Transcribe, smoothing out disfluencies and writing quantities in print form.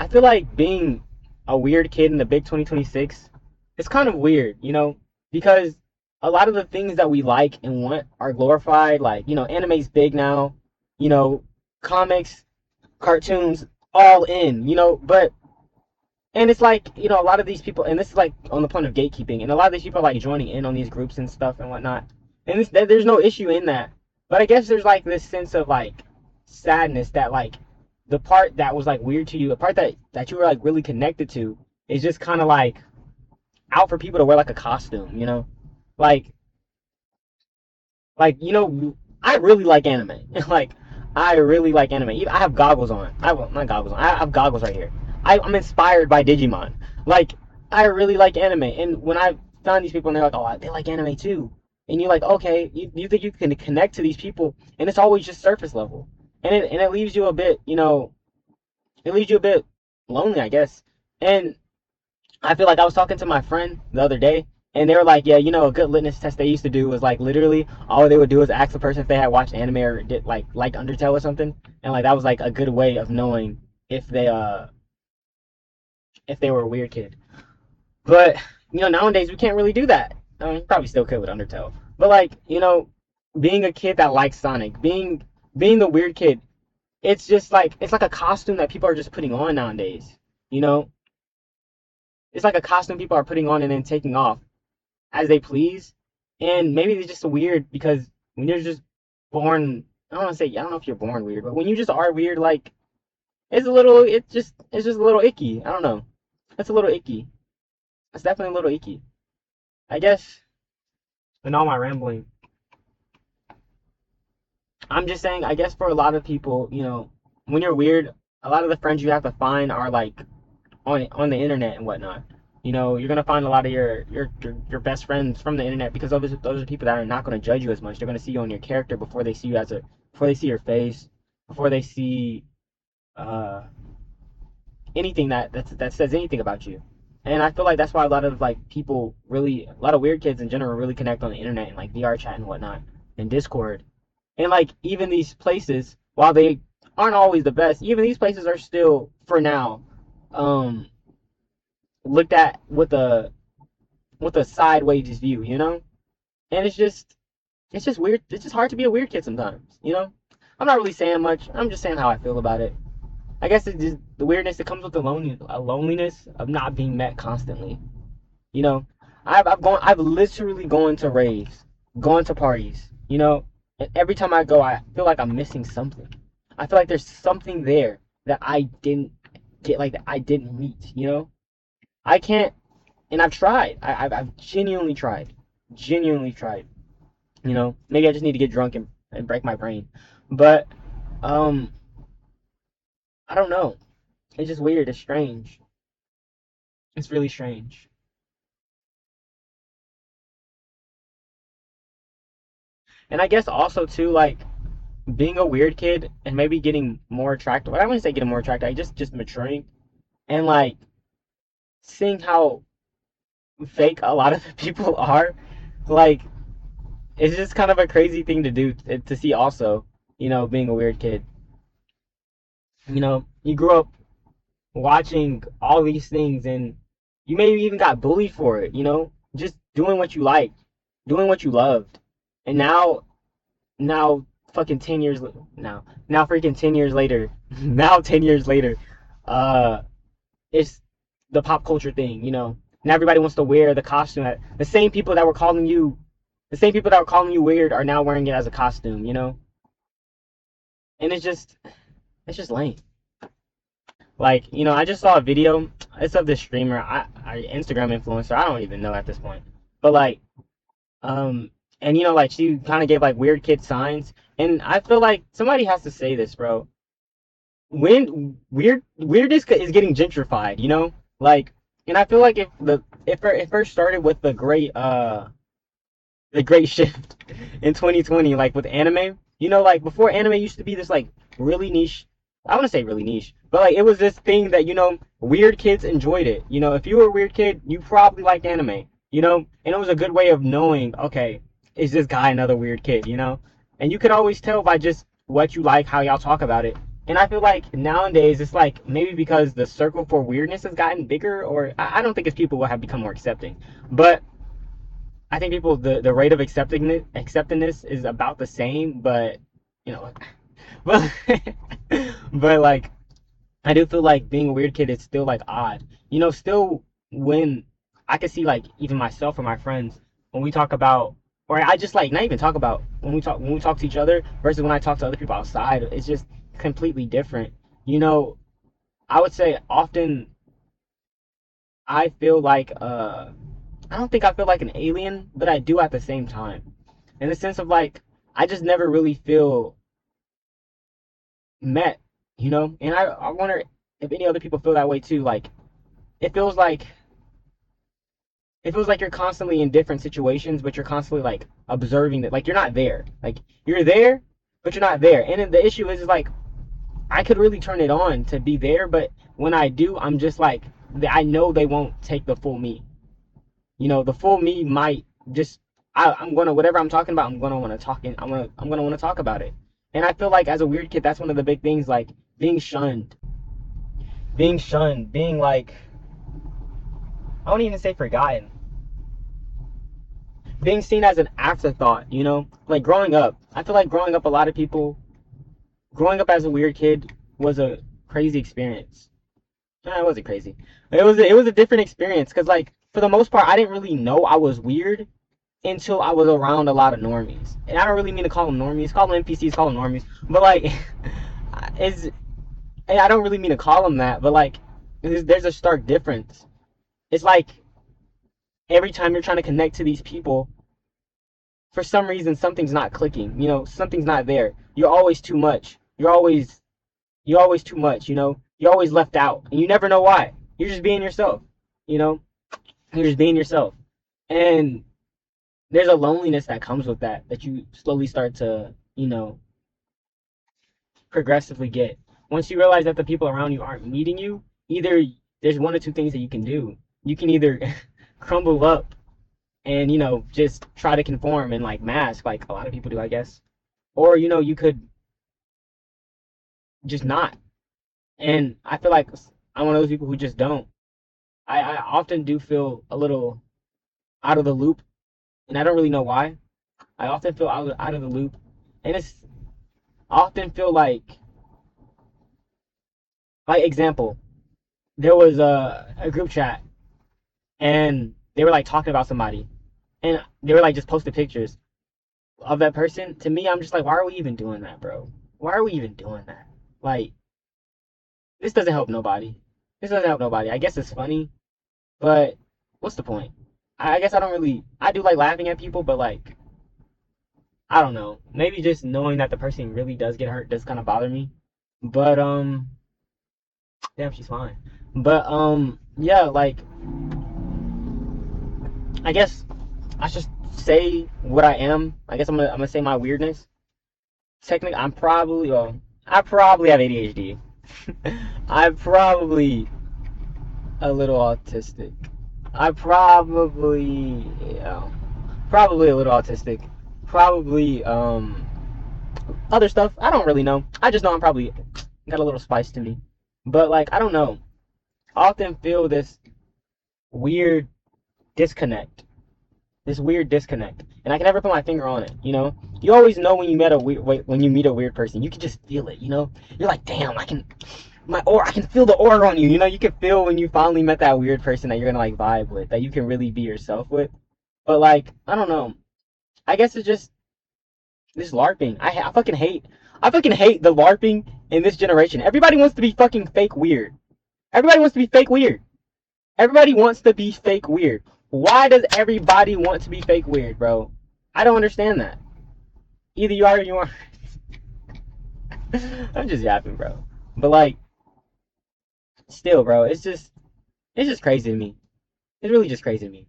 I feel like being a weird kid in the big 2026 is kind of weird, because a lot of the things that we like and want are glorified. Like, anime's big now, you know, comics, cartoons, all in, but and it's like, a lot of these people, and this is like on the point of gatekeeping, and a lot of these people are like joining in on these groups and stuff and whatnot. And there's no issue in that. But I guess there's like this sense of like sadness that like the part that was like weird to you, the part that you were like really connected to, is just kind of like out for people to wear like a costume, Like, I really like anime. Like, I really like anime. I have goggles on. Well, not goggles on. I have goggles right here. I'm inspired by Digimon. Like, I really like anime. And when I found these people and they're like, oh, they like anime too. And you're like, okay, you think you can connect to these people, and it's always just surface level. And it leaves you a bit, it leaves you a bit lonely, I guess. And I feel like I was talking to my friend the other day, and they were like, yeah, a good litmus test they used to do was like literally all they would do is ask the person if they had watched anime or did like Undertale or something, and like that was like a good way of knowing if they were a weird kid. But nowadays we can't really do that. I mean, you probably still could with Undertale, but like being a kid that likes Sonic, being the weird kid, it's like a costume that people are just putting on nowadays. You know, it's like a costume people are putting on and then taking off as they please. And maybe it's just weird because when you're just born, I don't know if you're born weird, but when you just are weird, like it's just a little icky. I don't know. It's a little icky. It's definitely a little icky. I guess in all my rambling, I'm just saying, I guess for a lot of people, when you're weird, a lot of the friends you have to find are like on the internet and whatnot. You're gonna find a lot of your best friends from the internet because those are people that are not gonna judge you as much. They're gonna see you on your character before they see you before they see your face, before they see uh anything that says anything about you. And I feel like that's why a lot of like people really, a lot of weird kids in general really connect on the internet and like VR chat and whatnot and Discord. And like even these places, while they aren't always the best, even these places are still for now um looked at with a sideways view, And it's just weird. It's just hard to be a weird kid sometimes. I'm not really saying much. I'm just saying how I feel about it. I guess it's just the weirdness that comes with the loneliness of not being met constantly. You know, I've literally gone to raves, gone to parties. And every time I go, I feel like I'm missing something. I feel like there's something there that I didn't get, like that I didn't meet. I can't, and I've tried. I've genuinely tried. Maybe I just need to get drunk and break my brain, but um, I don't know. It's just weird. It's strange. It's really strange. And I guess also too, like being a weird kid and maybe getting more attractive. I wouldn't say getting more attractive. Just maturing and like seeing how fake a lot of the people are. Like it's just kind of a crazy thing to do to see. Also, being a weird kid. You grew up watching all these things and you maybe even got bullied for it. Just doing what you like, doing what you loved, and now fucking 10 years now freaking 10 years later now 10 years later uh it's the pop culture thing. And everybody wants to wear the costume. The same people that were calling you weird are now wearing it as a costume. And it's just lame. Like, I just saw a video. It's of this streamer, I Instagram influencer, I don't even know at this point, but like um and like she kind of gave like weird kid signs, and I feel like somebody has to say this, bro. When weirdness is getting gentrified, like, and I feel like it first started with the great shift in 2020, like with anime. Like before, anime used to be this like really niche. I want to say really niche, but like it was this thing that weird kids enjoyed it. If you were a weird kid, you probably liked anime. And it was a good way of knowing, okay, is this guy another weird kid? And you could always tell by just what you like, how y'all talk about it. And I feel like nowadays it's like maybe because the circle for weirdness has gotten bigger, or I don't think it's people will have become more accepting, but I think people the rate of accepting this is about the same, but you know, but but like I do feel like being a weird kid is still like odd. Still when I can see like even myself or my friends when we talk about, or I just like not even talk about when we talk to each other versus when I talk to other people outside, it's just completely different. You know, I would say often I feel like I don't think I feel like an alien, but I do at the same time. In the sense of like I just never really feel met, And I wonder if any other people feel that way too. Like it feels like it feels like you're constantly in different situations, but you're constantly like observing that, like you're not there. Like you're there, but you're not there. And then the issue is like I could really turn it on to be there, but when I do, I'm just like I know they won't take the full me. The full me might just I'm gonna whatever I'm talking about. I'm gonna want to talk and I'm gonna want to talk about it. And I feel like as a weird kid, that's one of the big things, like being shunned, being like I won't even say forgotten, being seen as an afterthought, like growing up. I feel like growing up, a lot of people, growing up as a weird kid was a crazy experience. No, it wasn't crazy. It was a different experience because, like, for the most part, I didn't really know I was weird until I was around a lot of normies. And I don't really mean to call them normies, call them NPCs, call them normies. But, like, it's, and I don't really mean to call them that, but, like, there's a stark difference. It's like every time you're trying to connect to these people, for some reason something's not clicking. Something's not there. You're always too much. You're always too much. You're always left out, and you never know why. You're just being yourself. You know, you're just being yourself, and there's a loneliness that comes with that you slowly start to progressively get. Once you realize that the people around you aren't meeting you, either there's one or two things that you can do. You can either crumble up and just try to conform and like mask like a lot of people do, I guess, or you could just not. And I feel like I'm one of those people who just don't. I often do feel a little out of the loop, and I don't really know why. I often feel out of the loop, and I often feel like example, there was a group chat, and they were like talking about somebody, and they were like just posting pictures of that person. To me, I'm just like, why are we even doing that, bro? Why are we even doing that? Like, this doesn't help nobody. This doesn't help nobody. I guess it's funny, but what's the point? I guess I don't really. I do like laughing at people, but like, I don't know. Maybe just knowing that the person really does get hurt does kind of bother me. But damn, she's fine. But yeah, like I guess I should say what I am. I guess I'm gonna say my weirdness. Technically, I probably have ADHD. I'm probably a little autistic. I probably, yeah, probably a little autistic. Probably other stuff. I don't really know. I just know I'm probably got a little spice to me. But like I don't know. I often feel weird disconnect. This weird disconnect, and I can never put my finger on it. You always know when you meet a weird person. You can just feel it. You're like, damn, I can feel the aura on you. You can feel when you finally met that weird person that you're gonna like vibe with, that you can really be yourself with. But like, I don't know. I guess it's just this LARPing. I fucking hate the LARPing in this generation. Everybody wants to be fucking fake weird. Everybody wants to be fake weird. Everybody wants to be fake weird. Why does everybody want to be fake weird, bro? I don't understand that. Either you are or you aren't. I'm just yapping, bro. But like, still, bro, it's just crazy to me. It's really just crazy to me.